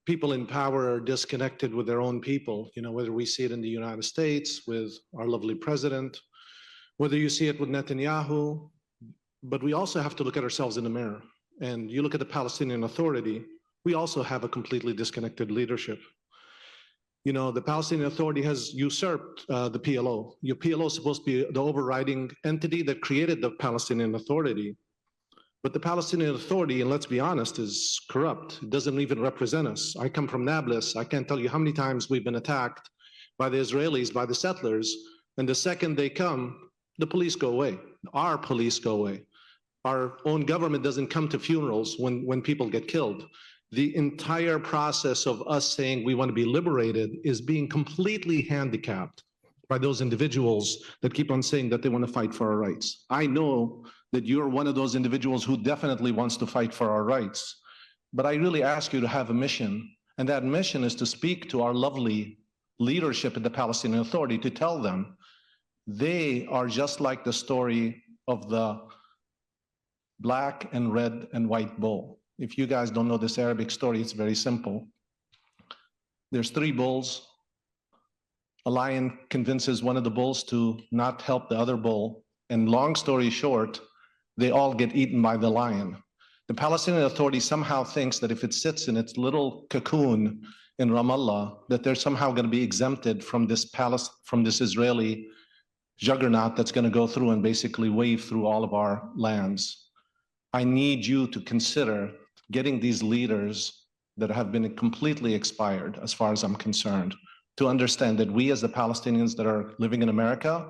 people in power are disconnected with their own people, whether we see it in the United States with our lovely president, whether you see it with Netanyahu, but we also have to look at ourselves in the mirror. And you look at the Palestinian Authority, we also have a completely disconnected leadership. The Palestinian Authority has usurped the PLO. Your PLO is supposed to be the overriding entity that created the Palestinian Authority. But the Palestinian Authority, and let's be honest, is corrupt. It doesn't even represent us. I come from Nablus. I can't tell you how many times we've been attacked by the Israelis, by the settlers. And the second they come, the police go away. Our police go away. Our own government doesn't come to funerals when people get killed. The entire process of us saying we want to be liberated is being completely handicapped by those individuals that keep on saying that they want to fight for our rights. I know that you're one of those individuals who definitely wants to fight for our rights, but I really ask you to have a mission, and that mission is to speak to our lovely leadership at the Palestinian Authority to tell them they are just like the story of the black and red and white bull. If you guys don't know this Arabic story, it's very simple. There's 3 bulls. A lion convinces one of the bulls to not help the other bull. And long story short, they all get eaten by the lion. The Palestinian Authority somehow thinks that if it sits in its little cocoon in Ramallah, that they're somehow going to be exempted from this Israeli juggernaut that's going to go through and basically wave through all of our lands. I need you to consider getting these leaders that have been completely expired, as far as I'm concerned, to understand that we as the Palestinians that are living in America,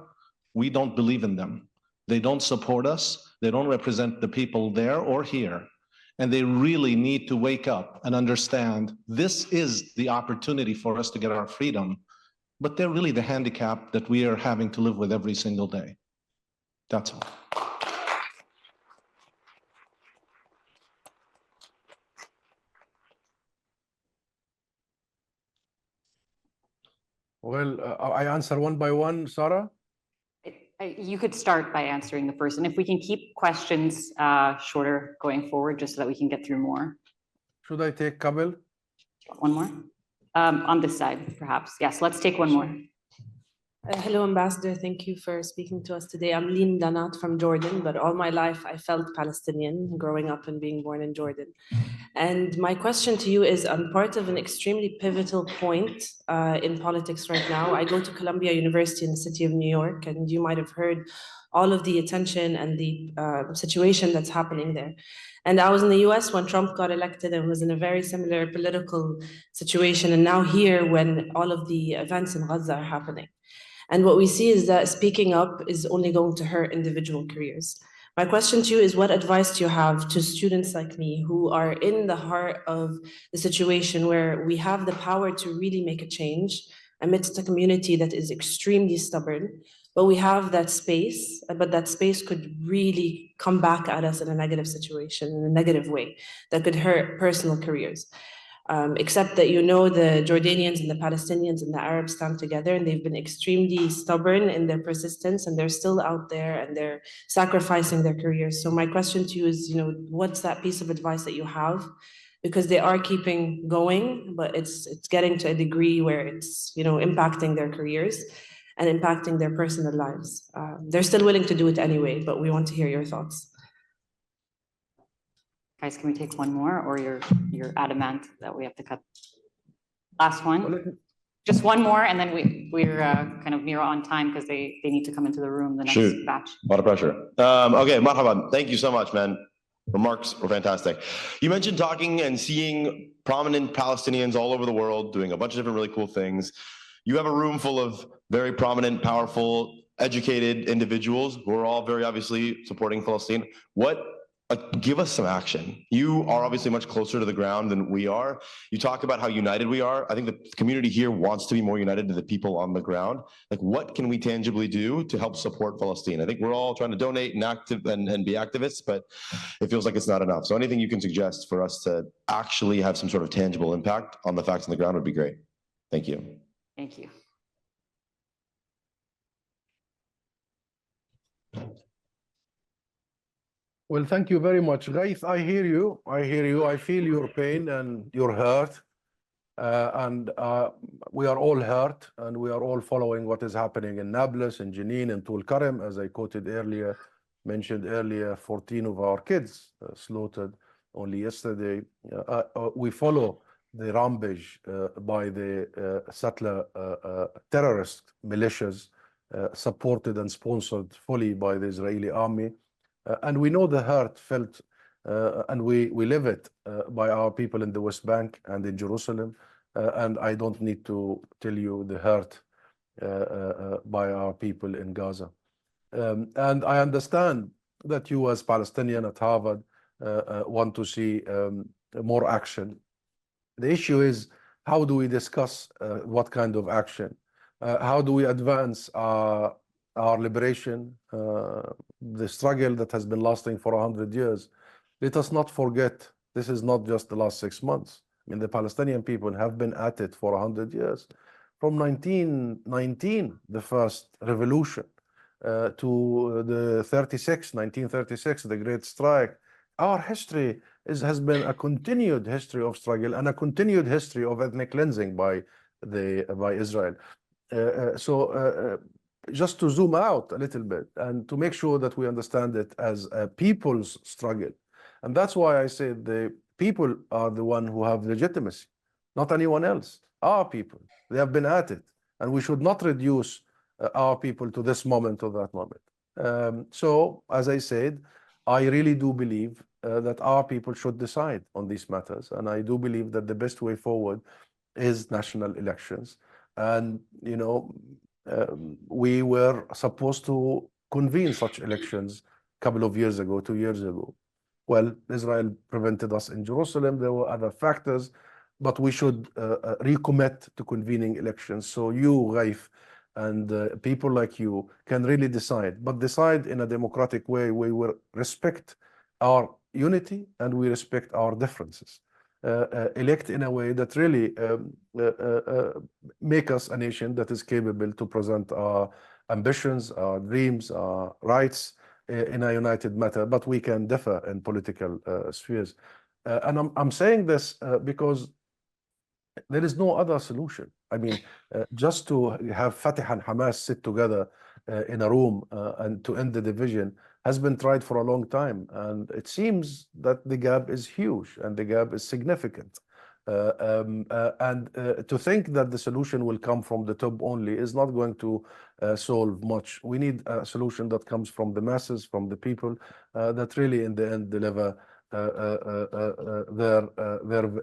we don't believe in them. They don't support us. They don't represent the people there or here. And they really need to wake up and understand this is the opportunity for us to get our freedom, but they're really the handicap that we are having to live with every single day. That's all. Well, I answer one by one, Sarah. You could start by answering the first, and if we can keep questions shorter going forward, just so that we can get through more. Should I take Kabul? One more? On this side, perhaps. Yes, let's take one more. Hello, Ambassador. Thank you for speaking to us today. I'm Lynn Danat from Jordan, but all my life I felt Palestinian, growing up and being born in Jordan. And my question to you is, I'm part of an extremely pivotal point in politics right now. I go to Columbia University in the city of New York, and you might have heard all of the attention and the situation that's happening there. And I was in the US when Trump got elected and was in a very similar political situation, and now here when all of the events in Gaza are happening. And what we see is that speaking up is only going to hurt individual careers. My question to you is, what advice do you have to students like me who are in the heart of the situation where we have the power to really make a change amidst a community that is extremely stubborn, but we have that space, but that space could really come back at us in a negative situation, in a negative way, that could hurt personal careers. Except that, you know, the Jordanians and the Palestinians and the Arabs stand together, and they've been extremely stubborn in their persistence, and they're still out there and they're sacrificing their careers. So my question to you is, you know, what's that piece of advice that you have? Because they are keeping going, but it's getting to a degree where it's, you know, impacting their careers and impacting their personal lives. They're still willing to do it anyway, but we want to hear your thoughts. Guys, can we take one more, or you're adamant that we have to cut? Last one. Just one more, and then we're kind of near on time because they need to come into the room, the next batch. A lot of pressure. Okay, marhaban. Thank you so much, man. Remarks were fantastic. You mentioned talking and seeing prominent Palestinians all over the world doing a bunch of different really cool things. You have a room full of very prominent, powerful, educated individuals who are all very obviously supporting Palestine. Give us some action. You are obviously much closer to the ground than we are. You talk about how united we are. I think the community here wants to be more united to the people on the ground. Like, what can we tangibly do to help support Palestine? I think we're all trying to donate and be activists, but it feels like it's not enough. So anything you can suggest for us to actually have some sort of tangible impact on the facts on the ground would be great. Thank you. Thank you. Well, thank you very much, Ghaith. I hear you. I feel your pain and your hurt. We are all hurt, and we are all following what is happening in Nablus, in Jenin, in Tul Karam, as I mentioned earlier, 14 of our kids slaughtered only yesterday. We follow the rampage by the settler terrorist militias, supported and sponsored fully by the Israeli army. And we know the hurt felt, and we live it by our people in the West Bank and in Jerusalem. And I don't need to tell you the hurt by our people in Gaza. And I understand that you, as Palestinian at Harvard, want to see more action. The issue is, how do we discuss what kind of action? How do we advance our liberation, the struggle that has been lasting for 100 years? Let us not forget, this is not just the last 6 months. I mean, the Palestinian people have been at it for 100 years. From 1919, the first revolution, to the 1936, the Great Strike. Our history has been a continued history of struggle and a continued history of ethnic cleansing by Israel. Just to zoom out a little bit and to make sure that we understand it as a people's struggle. And that's why I said the people are the one who have legitimacy, not anyone else. Our people, they have been at it, and we should not reduce our people to this moment or that moment. So, as I said, I really do believe that our people should decide on these matters, and I do believe that the best way forward is national elections. And, you know, we were supposed to convene such elections a couple of years ago, 2 years ago. Well, Israel prevented us in Jerusalem. There were other factors, but we should recommit to convening elections. So you, Ghaith, and people like you can really decide, but decide in a democratic way. We will respect our unity and we respect our differences. elect in a way that really make us a nation that is capable to present our ambitions, our dreams, our rights in a united matter, but we can differ in political spheres. And I'm saying this because there is no other solution. I mean, just to have Fatah and Hamas sit together in a room and to end the division has been tried for a long time. And it seems that the gap is huge and the gap is significant. To think that the solution will come from the top only is not going to solve much. We need a solution that comes from the masses, from the people, that really in the end deliver their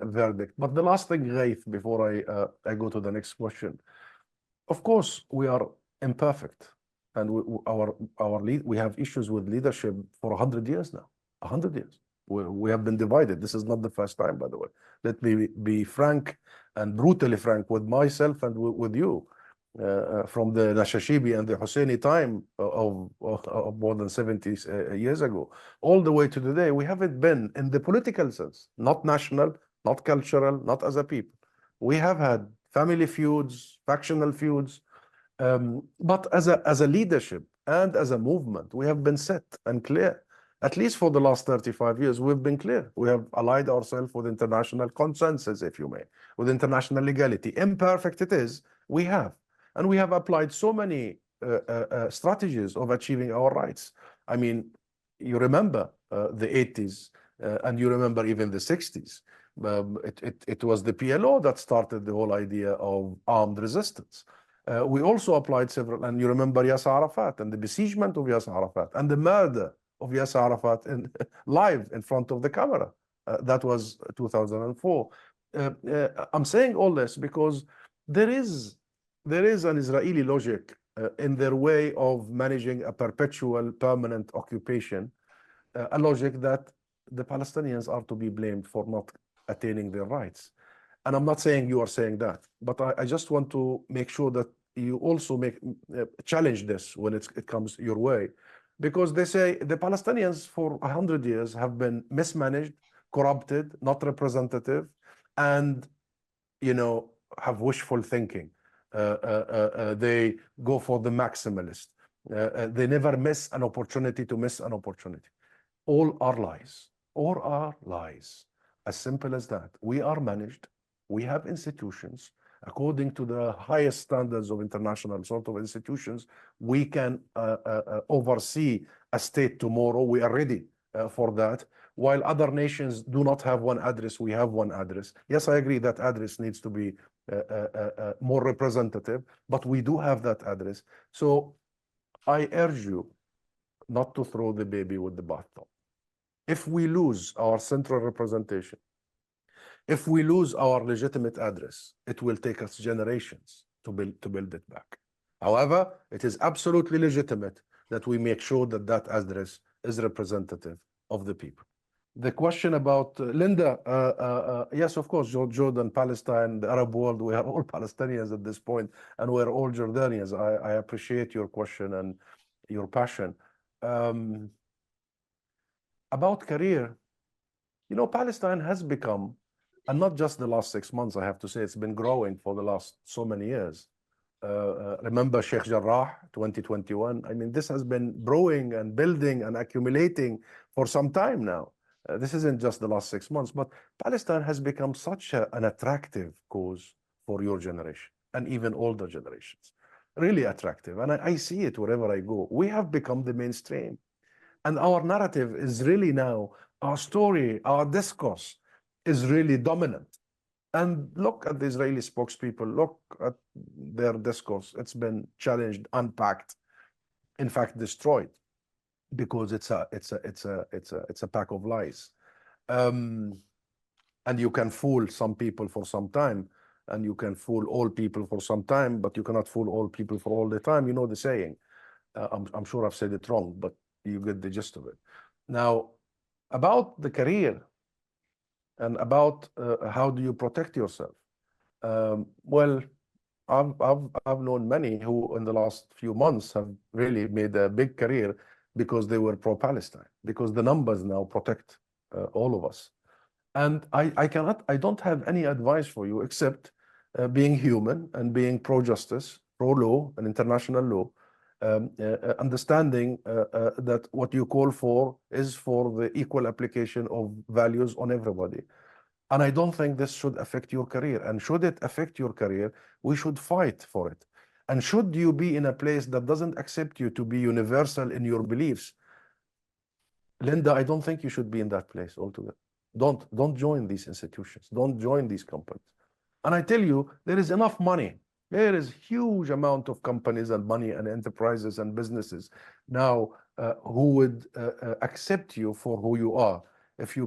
verdict. But the last thing, Ghaith, before I go to the next question, of course we are imperfect, and we have issues with leadership for 100 years now. 100 years we have been divided. This is not the first time, by the way. Let me be frank and brutally frank with myself and with you. From the Nashashibi and the Husseini time of more than 70 years ago, all the way to today, we haven't been, in the political sense, not national, not cultural, not as a people. We have had family feuds, factional feuds, but as a leadership and as a movement, we have been set and clear. At least for the last 35 years, we've been clear. We have allied ourselves with international consensus, if you may, with international legality. Imperfect it is, we have. And we have applied so many strategies of achieving our rights. I mean, you remember the 80s, and you remember even the 60s. It was the PLO that started the whole idea of armed resistance. We also applied several, and you remember Yasser Arafat and the besiegement of Yasser Arafat and the murder of Yasser Arafat live in front of the camera. That was 2004. I'm saying all this because there is an Israeli logic in their way of managing a perpetual permanent occupation, a logic that the Palestinians are to be blamed for not attaining their rights. And I'm not saying you are saying that, but I just want to make sure that you also challenge this when it comes your way. Because they say the Palestinians for 100 years have been mismanaged, corrupted, not representative, and, have wishful thinking. They go for the maximalist. They never miss an opportunity to miss an opportunity. All are lies. All are lies. As simple as that. We are managed. We have institutions. According to the highest standards of international sort of institutions, we can oversee a state tomorrow. We are ready for that. While other nations do not have one address, we have one address. Yes, I agree that address needs to be more representative, but we do have that address. So I urge you not to throw the baby with the bathwater. If we lose our central representation, if we lose our legitimate address, it will take us generations to build it back. However, it is absolutely legitimate that we make sure that that address is representative of the people. The question about Linda, yes, of course, Jordan, Palestine, the Arab world, we are all Palestinians at this point, and we're all Jordanians. I appreciate your question and your passion. About career, Palestine has become, and not just the last 6 months, I have to say, it's been growing for the last so many years. Remember Sheikh Jarrah, 2021? I mean, this has been growing and building and accumulating for some time now. This isn't just the last 6 months, but Palestine has become such an attractive cause for your generation and even older generations. Really attractive. And I see it wherever I go. We have become the mainstream. And our narrative is really now, our story, our discourse is really dominant. And look at the Israeli spokespeople, look at their discourse. It's been challenged, unpacked, in fact, destroyed, because it's a pack of lies. And you can fool some people for some time, and you can fool all people for some time, but you cannot fool all people for all the time. You know the saying. I'm sure I've said it wrong, but you get the gist of it. Now, about the career and about how do you protect yourself? Well, I've known many who in the last few months have really made a big career because they were pro-Palestine, because the numbers now protect all of us. And I don't have any advice for you except being human and being pro-justice, pro-law and international law, understanding that what you call for is for the equal application of values on everybody. And I don't think this should affect your career. And should it affect your career, we should fight for it. And should you be in a place that doesn't accept you to be universal in your beliefs, Linda, I don't think you should be in that place altogether. Don't join these institutions. Don't join these companies. And I tell you, there is enough money. There is huge amount of companies and money and enterprises and businesses now who would accept you for who you are if you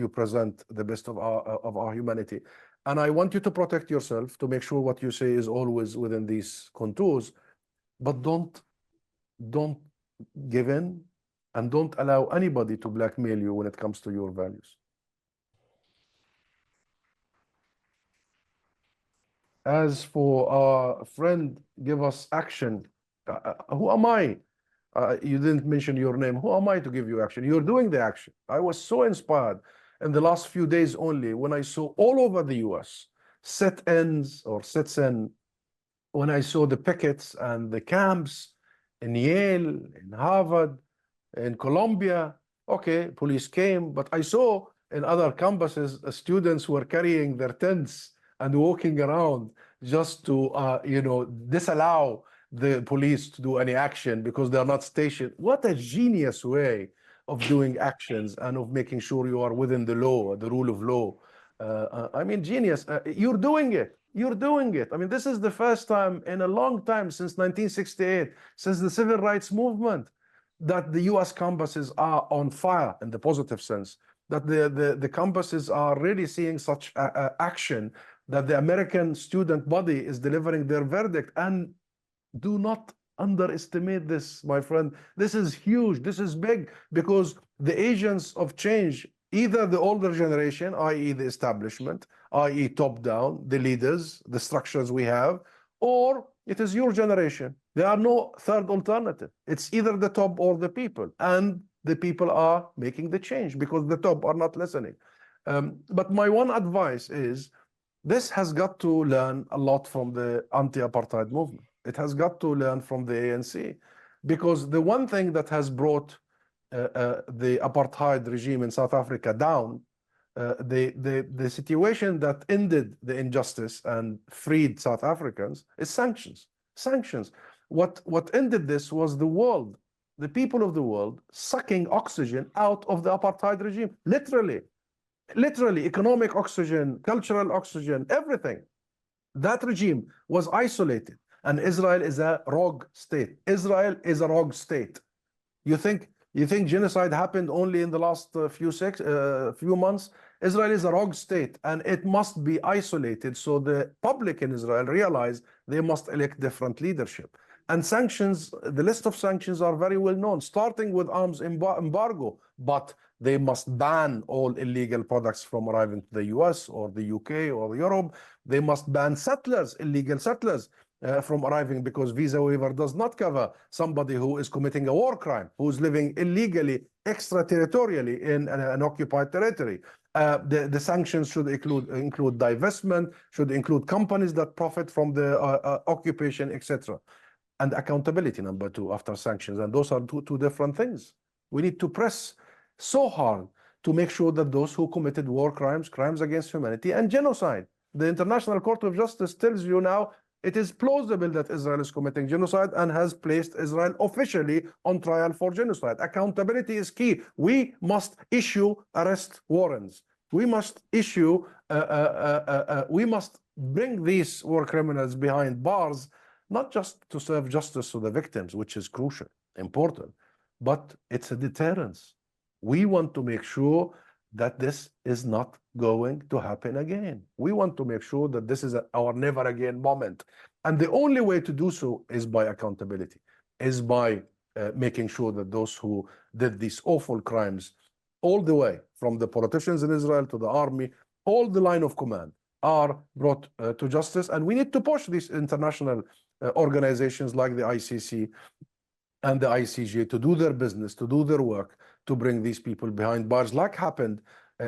present the best of our humanity. And I want you to protect yourself, to make sure what you say is always within these contours, but don't give in and don't allow anybody to blackmail you when it comes to your values. As for our friend, give us action. Who am I? You didn't mention your name. Who am I to give you action? You're doing the action. I was so inspired in the last few days only when I saw all over the US sit-ins or sits-in, when I saw the pickets and the camps in Yale, in Harvard, in Colombia. Okay, police came, but I saw in other campuses students were carrying their tents and walking around just to disallow the police to do any action because they're not stationed. What a genius way of doing actions and of making sure you are within the law, the rule of law. I mean, genius. You're doing it. You're doing it. I mean, this is the first time in a long time since 1968, since the civil rights movement, that the US campuses are on fire in the positive sense, that the campuses are really seeing such action, that the American student body is delivering their verdict. And do not underestimate this, my friend. This is huge. This is big, because the agents of change, either the older generation, i.e. the establishment, i.e. top down, the leaders, the structures we have, or it is your generation. There are no third alternative. It's either the top or the people. And the people are making the change because the top are not listening. But my one advice is, this has got to learn a lot from the anti-apartheid movement. It has got to learn from the ANC, because the one thing that has brought the apartheid regime in South Africa down, the situation that ended the injustice and freed South Africans, is sanctions. Sanctions. What ended this was the world, the people of the world, sucking oxygen out of the apartheid regime, literally. Literally, economic oxygen, cultural oxygen, everything. That regime was isolated, and Israel is a rogue state. Israel is a rogue state. You think genocide happened only in the last few months? Israel is a rogue state, and it must be isolated, so the public in Israel realize they must elect different leadership. And sanctions, the list of sanctions are very well known, starting with arms embargo, but they must ban all illegal products from arriving to the US or the UK or Europe. They must ban settlers, illegal settlers, from arriving, because visa waiver does not cover somebody who is committing a war crime, who's living illegally, extraterritorially in an occupied territory. The sanctions should include divestment, should include companies that profit from the occupation, etc. And accountability, number two, after sanctions. And those are two different things. We need to press so hard to make sure that those who committed war crimes, crimes against humanity, and genocide. The International Court of Justice tells you now it is plausible that Israel is committing genocide and has placed Israel officially on trial for genocide. Accountability is key. We must issue arrest warrants. We must issue, we must bring these war criminals behind bars, not just to serve justice to the victims, which is crucial, important, but it's a deterrence. We want to make sure that this is not going to happen again. We want to make sure that this is our never again moment. And the only way to do so is by accountability, is by making sure that those who did these awful crimes, all the way from the politicians in Israel to the army, all the line of command, are brought to justice. And we need to push these international organizations like the ICC and the ICJ to do their business, to do their work, to bring these people behind bars, like happened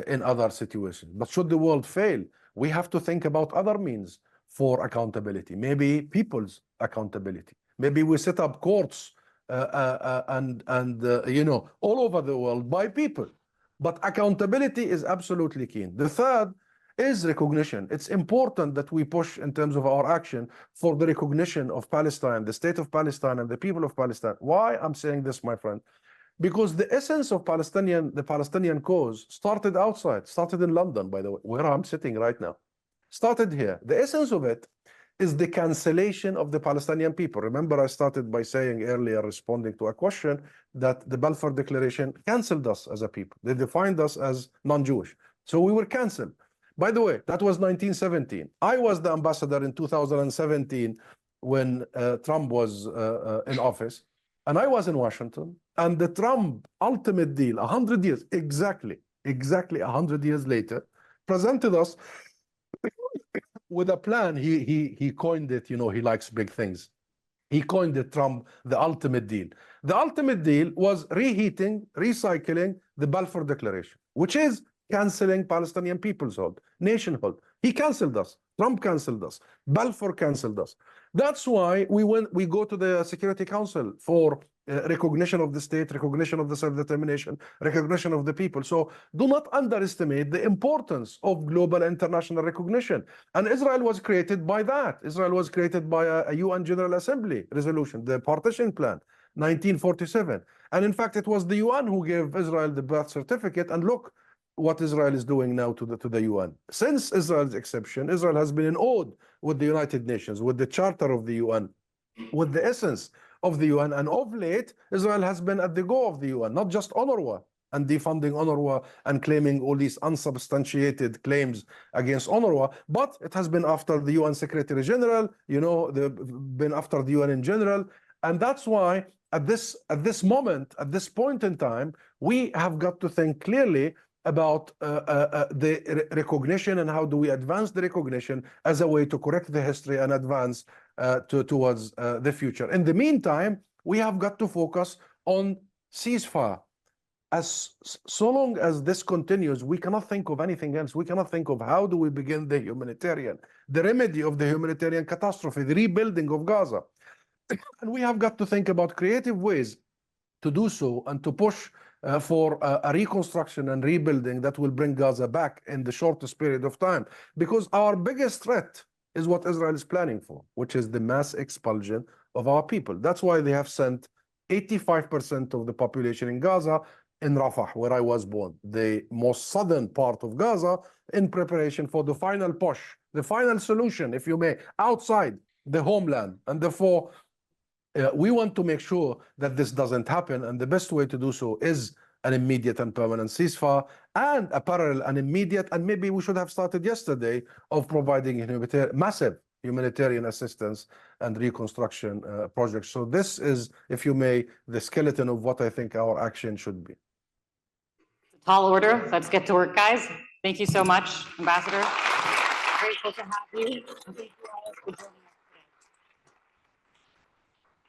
in other situations. But should the world fail, we have to think about other means for accountability, maybe people's accountability. Maybe we set up courts you know, all over the world by people. But accountability is absolutely key. The third is recognition. It's important that we push in terms of our action for the recognition of Palestine, the state of Palestine, and the people of Palestine. Why I'm saying this, my friend? Because the essence of the Palestinian cause started outside, started in London, by the way, where I'm sitting right now. Started here. The essence of it is the cancellation of the Palestinian people. Remember, I started by saying earlier, responding to a question, that the Balfour Declaration canceled us as a people. They defined us as non-Jewish. So we were canceled. By the way, that was 1917. I was the ambassador in 2017 when Trump was in office, and I was in Washington, and the Trump ultimate deal, 100 years, exactly 100 years later, presented us with a plan. He coined it, you know, he likes big things. He coined it, Trump, the ultimate deal. The ultimate deal was reheating, recycling the Balfour Declaration, which is canceling Palestinian peoplehood, nationhood. He canceled us. Trump canceled us. Balfour canceled us. That's why we go to the Security Council for recognition of the state, recognition of the self-determination, recognition of the people. So do not underestimate the importance of global international recognition. And Israel was created by that. Israel was created by a UN General Assembly resolution, the partition plan, 1947. And in fact, it was the UN who gave Israel the birth certificate. And look what Israel is doing now to the UN. Since Israel's exception, Israel has been in ode with the United Nations, with the Charter of the UN, with the essence of the UN. And of late, Israel has been at the go of the UN, not just UNRWA and defunding UNRWA and claiming all these unsubstantiated claims against UNRWA, but it has been after the UN Secretary General, you know, been after the UN in general. And that's why at this moment, at this point in time, we have got to think clearly about the recognition and how do we advance the recognition as a way to correct the history and advance towards the future. In the meantime, we have got to focus on ceasefire. So long as this continues, we cannot think of anything else. We cannot think of how do we begin the remedy of the humanitarian catastrophe, the rebuilding of Gaza. And we have got to think about creative ways to do so and to push for a reconstruction and rebuilding that will bring Gaza back in the shortest period of time. Because our biggest threat is what Israel is planning for, which is the mass expulsion of our people. That's why they have sent 85% of the population in Gaza in Rafah, where I was born, the most southern part of Gaza, in preparation for the final push, the final solution, if you may, outside the homeland. And therefore, we want to make sure that this doesn't happen, and the best way to do so is an immediate and permanent ceasefire, and a parallel and immediate, and maybe we should have started yesterday, of providing massive humanitarian assistance and reconstruction projects. So this is, if you may, the skeleton of what I think our action should be. Tall order. Let's get to work, guys. Thank you so much, Ambassador. Grateful to have you.